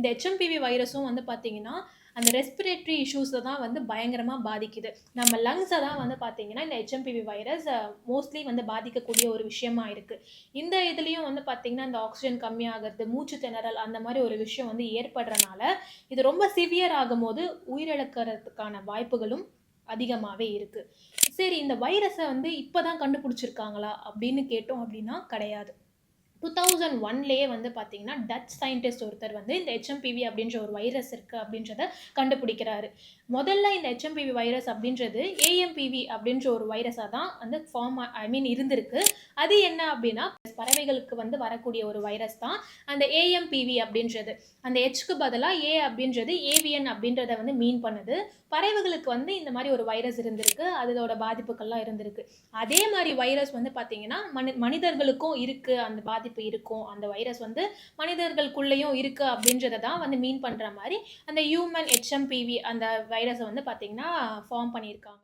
இந்த ஹெச்எம்பிவி வைரஸும் வந்து பார்த்தீங்கன்னா, அந்த ரெஸ்பிரேட்டரி இஷ்யூஸ தான் வந்து பயங்கரமா பாதிக்குது. நம்ம லங்ஸ தான் வந்து பார்த்தீங்கன்னா, இந்த ஹெச்எம்பிவி வைரஸ் மோஸ்ட்லி வந்து பாதிக்கக்கூடிய ஒரு விஷயமா இருக்கு. இந்த இதுலயும் வந்து பார்த்தீங்கன்னா, இந்த ஆக்ஸிஜன் கம்மியாகறது, மூச்சு திணறல் அந்த மாரி ஒரு விஷயம் வந்து ஏற்படுறனால, இது ரொம்ப சிவியர் ஆகும்போது உயிரிழக்கிறதுக்கான வாய்ப்புகளும் அதிகமாவே இருக்கு. சரி, இந்த வைரஸ வந்து இப்ப தான் கண்டுபிடிச்சிருக்காங்களா? அப்படின்னு கேட்டோம் அப்படின்னா, கிடையாது. 2001லயே வந்து பார்த்தீங்கன்னா, டச் சயின்டிஸ்ட் ஒருத்தர் வந்து இந்த ஹெச்எம்பிவி அப்படின்ற ஒரு வைரஸ் இருக்கு அப்படின்றத கண்டுபிடிக்கிறாரு. முதல்ல இந்த ஹெச்எம்பிவி வைரஸ் அப்படின்றது ஏஎம்பிவி அப்படின்ற ஒரு வைரஸா தான் வந்து ஃபார்ம் ஐ மீன் இருந்திருக்கு. அது என்ன அப்படின்னா, பறவைகளுக்கு வந்து வரக்கூடிய ஒரு வைரஸ் தான் அந்த ஏஎம்பிவி அப்படின்றது. அந்த எச்க்கு பதிலா ஏ அப்படின்றது ஏவியன் அப்படின்றத வந்து மீன் பண்ணுது. பறவைகளுக்கு வந்து இந்த மாரி ஒரு வைரஸ் இருந்திருக்கு. அதோட பாதிப்புகள்லாம் இருந்திருக்கு. அதே மாரி வைரஸ் வந்து பார்த்தீங்கன்னா, மனிதர்களுக்கும் இருக்கு. அந்த பாதிப்பு இருக்கும். அந்த வைரஸ் வந்து மனிதர்களுக்குள்ளேயும் இருக்கு அப்படின்றத தான் வந்து மீன் பண்ற மாரி, அந்த ஹியூமன் ஹெச்எம்பிவி அந்த வைரஸ வந்து பார்த்தீங்கன்னா, ஃபார்ம் பண்ணியிருக்காங்க.